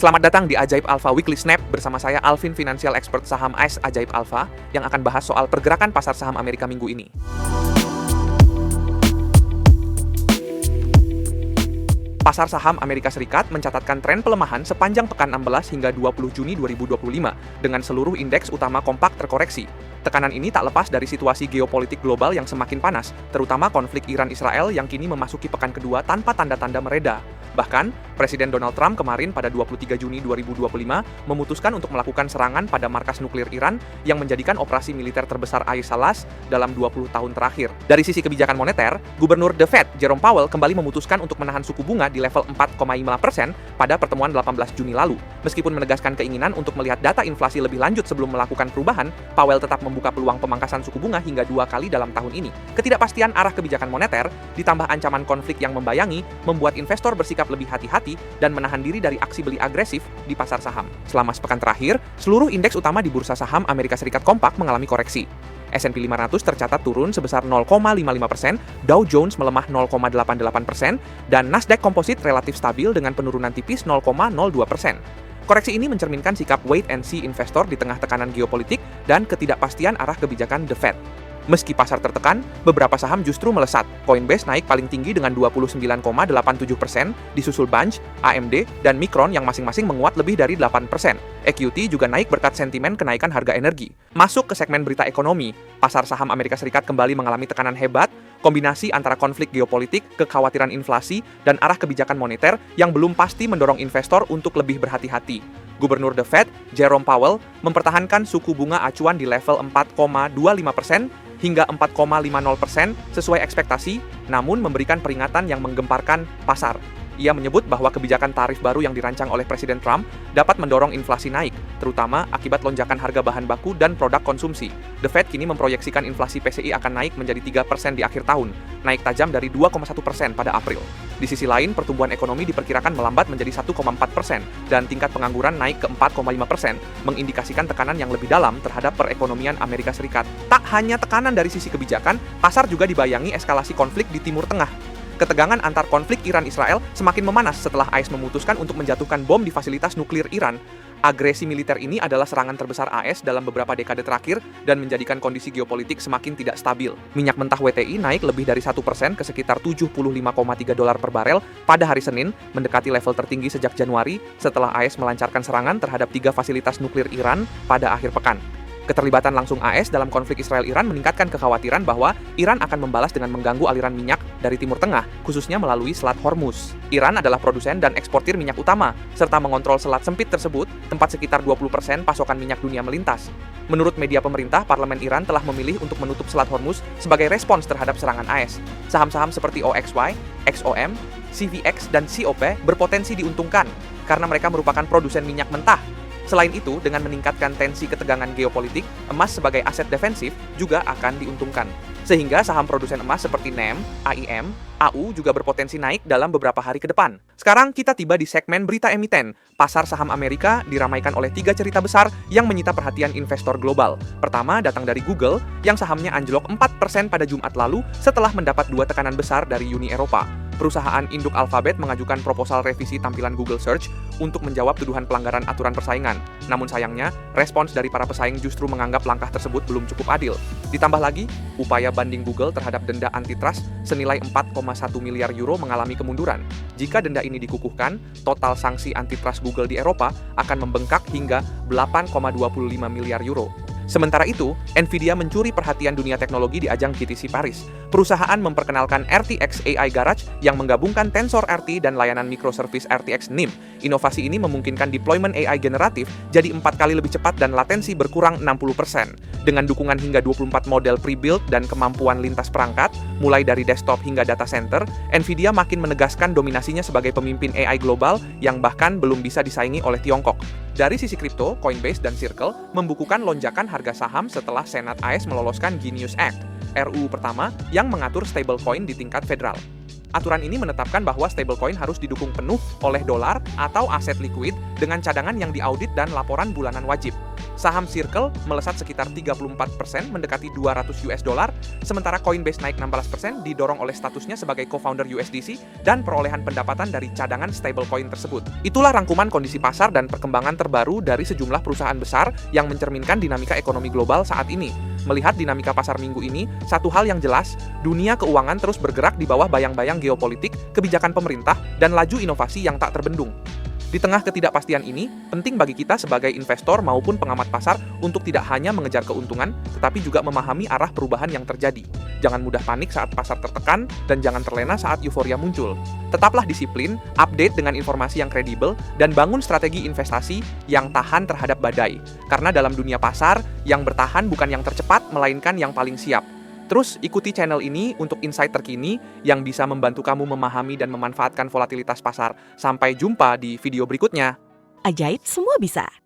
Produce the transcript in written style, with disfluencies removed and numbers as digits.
Selamat datang di Ajaib Alpha Weekly Snap bersama saya Alvin, Financial Expert Saham AS Ajaib Alpha, yang akan bahas soal pergerakan pasar saham Amerika minggu ini. Pasar saham Amerika Serikat mencatatkan tren pelemahan sepanjang pekan 16 hingga 20 Juni 2025 dengan seluruh indeks utama kompak terkoreksi. Tekanan ini tak lepas dari situasi geopolitik global yang semakin panas, terutama konflik Iran-Israel yang kini memasuki pekan kedua tanpa tanda-tanda mereda. Bahkan, Presiden Donald Trump kemarin pada 23 Juni 2025 memutuskan untuk melakukan serangan pada markas nuklir Iran yang menjadikan operasi militer terbesar Salas dalam 20 tahun terakhir. Dari sisi kebijakan moneter, Gubernur The Fed, Jerome Powell, kembali memutuskan untuk menahan suku bunga di level 4,5% pada pertemuan 18 Juni lalu. Meskipun menegaskan keinginan untuk melihat data inflasi lebih lanjut sebelum melakukan perubahan, Powell tetap membuka peluang pemangkasan suku bunga hingga 2 kali dalam tahun ini. Ketidakpastian arah kebijakan moneter, ditambah ancaman konflik yang membayangi, membuat investor bersikap lebih hati-hati dan menahan diri dari aksi beli agresif di pasar saham. Selama sepekan terakhir, seluruh indeks utama di bursa saham Amerika Serikat kompak mengalami koreksi. S&P 500 tercatat turun sebesar 0,55%, Dow Jones melemah 0,88%, dan Nasdaq Composite relatif stabil dengan penurunan tipis 0,02%. Koreksi ini mencerminkan sikap wait and see investor di tengah tekanan geopolitik dan ketidakpastian arah kebijakan The Fed. Meski pasar tertekan, beberapa saham justru melesat. Coinbase naik paling tinggi dengan 29,87%, disusul Bunch, AMD, dan Micron yang masing-masing menguat lebih dari 8%. EQT juga naik berkat sentimen kenaikan harga energi. Masuk ke segmen berita ekonomi, pasar saham Amerika Serikat kembali mengalami tekanan hebat, kombinasi antara konflik geopolitik, kekhawatiran inflasi, dan arah kebijakan moneter yang belum pasti mendorong investor untuk lebih berhati-hati. Gubernur The Fed, Jerome Powell, mempertahankan suku bunga acuan di level 4,25% hingga 4,50% sesuai ekspektasi, namun memberikan peringatan yang menggemparkan pasar. Ia menyebut bahwa kebijakan tarif baru yang dirancang oleh Presiden Trump dapat mendorong inflasi naik, terutama akibat lonjakan harga bahan baku dan produk konsumsi. The Fed kini memproyeksikan inflasi PCI akan naik menjadi 3% di akhir tahun, naik tajam dari 2,1% pada April. Di sisi lain, pertumbuhan ekonomi diperkirakan melambat menjadi 1,4% dan tingkat pengangguran naik ke 4,5%, mengindikasikan tekanan yang lebih dalam terhadap perekonomian Amerika Serikat. Tak hanya tekanan dari sisi kebijakan, pasar juga dibayangi eskalasi konflik di Timur Tengah. Ketegangan antar konflik Iran-Israel semakin memanas setelah AS memutuskan untuk menjatuhkan bom di fasilitas nuklir Iran. Agresi militer ini adalah serangan terbesar AS dalam beberapa dekade terakhir dan menjadikan kondisi geopolitik semakin tidak stabil. Minyak mentah WTI naik lebih dari 1% ke sekitar $75,3 per barel pada hari Senin, mendekati level tertinggi sejak Januari setelah AS melancarkan serangan terhadap 3 fasilitas nuklir Iran pada akhir pekan. Keterlibatan langsung AS dalam konflik Israel-Iran meningkatkan kekhawatiran bahwa Iran akan membalas dengan mengganggu aliran minyak dari Timur Tengah, khususnya melalui Selat Hormuz. Iran adalah produsen dan eksportir minyak utama, serta mengontrol selat sempit tersebut, tempat sekitar 20% pasokan minyak dunia melintas. Menurut media pemerintah, parlemen Iran telah memilih untuk menutup Selat Hormuz sebagai respons terhadap serangan AS. Saham-saham seperti OXY, XOM, CVX, dan COP berpotensi diuntungkan karena mereka merupakan produsen minyak mentah. Selain itu, dengan meningkatkan tensi ketegangan geopolitik, emas sebagai aset defensif juga akan diuntungkan. Sehingga saham produsen emas seperti NEM, AIM, AU juga berpotensi naik dalam beberapa hari ke depan. Sekarang kita tiba di segmen berita emiten. Pasar saham Amerika diramaikan oleh 3 cerita besar yang menyita perhatian investor global. Pertama datang dari Google, yang sahamnya anjlok 4% pada Jumat lalu setelah mendapat 2 tekanan besar dari Uni Eropa. Perusahaan induk Alphabet mengajukan proposal revisi tampilan Google Search untuk menjawab tuduhan pelanggaran aturan persaingan. Namun sayangnya, respons dari para pesaing justru menganggap langkah tersebut belum cukup adil. Ditambah lagi, upaya banding Google terhadap denda antitrust senilai 4,1 miliar euro mengalami kemunduran. Jika denda ini dikukuhkan, total sanksi antitrust Google di Eropa akan membengkak hingga 8,25 miliar euro. Sementara itu, Nvidia mencuri perhatian dunia teknologi di ajang GTC Paris. Perusahaan memperkenalkan RTX AI Garage yang menggabungkan Tensor RT dan layanan microservice RTX NIM. Inovasi ini memungkinkan deployment AI generatif jadi 4 kali lebih cepat dan latensi berkurang 60%. Dengan dukungan hingga 24 model pre-built dan kemampuan lintas perangkat, mulai dari desktop hingga data center, Nvidia makin menegaskan dominasinya sebagai pemimpin AI global yang bahkan belum bisa disaingi oleh Tiongkok. Dari sisi kripto, Coinbase dan Circle membukukan lonjakan harga saham setelah Senat AS meloloskan Genius Act, RUU pertama yang mengatur stablecoin di tingkat federal. Aturan ini menetapkan bahwa stablecoin harus didukung penuh oleh dolar atau aset likuid dengan cadangan yang diaudit dan laporan bulanan wajib. Saham Circle melesat sekitar 34% mendekati 200 US dollar, sementara Coinbase naik 16% didorong oleh statusnya sebagai co-founder USDC dan perolehan pendapatan dari cadangan stablecoin tersebut. Itulah rangkuman kondisi pasar dan perkembangan terbaru dari sejumlah perusahaan besar yang mencerminkan dinamika ekonomi global saat ini. Melihat dinamika pasar minggu ini, satu hal yang jelas, dunia keuangan terus bergerak di bawah bayang-bayang geopolitik, kebijakan pemerintah, dan laju inovasi yang tak terbendung. Di tengah ketidakpastian ini, penting bagi kita sebagai investor maupun pengamat pasar untuk tidak hanya mengejar keuntungan, tetapi juga memahami arah perubahan yang terjadi. Jangan mudah panik saat pasar tertekan, dan jangan terlena saat euforia muncul. Tetaplah disiplin, update dengan informasi yang kredibel, dan bangun strategi investasi yang tahan terhadap badai. Karena dalam dunia pasar, yang bertahan bukan yang tercepat, melainkan yang paling siap. Terus ikuti channel ini untuk insight terkini yang bisa membantu kamu memahami dan memanfaatkan volatilitas pasar. Sampai jumpa di video berikutnya. Ajaib semua bisa.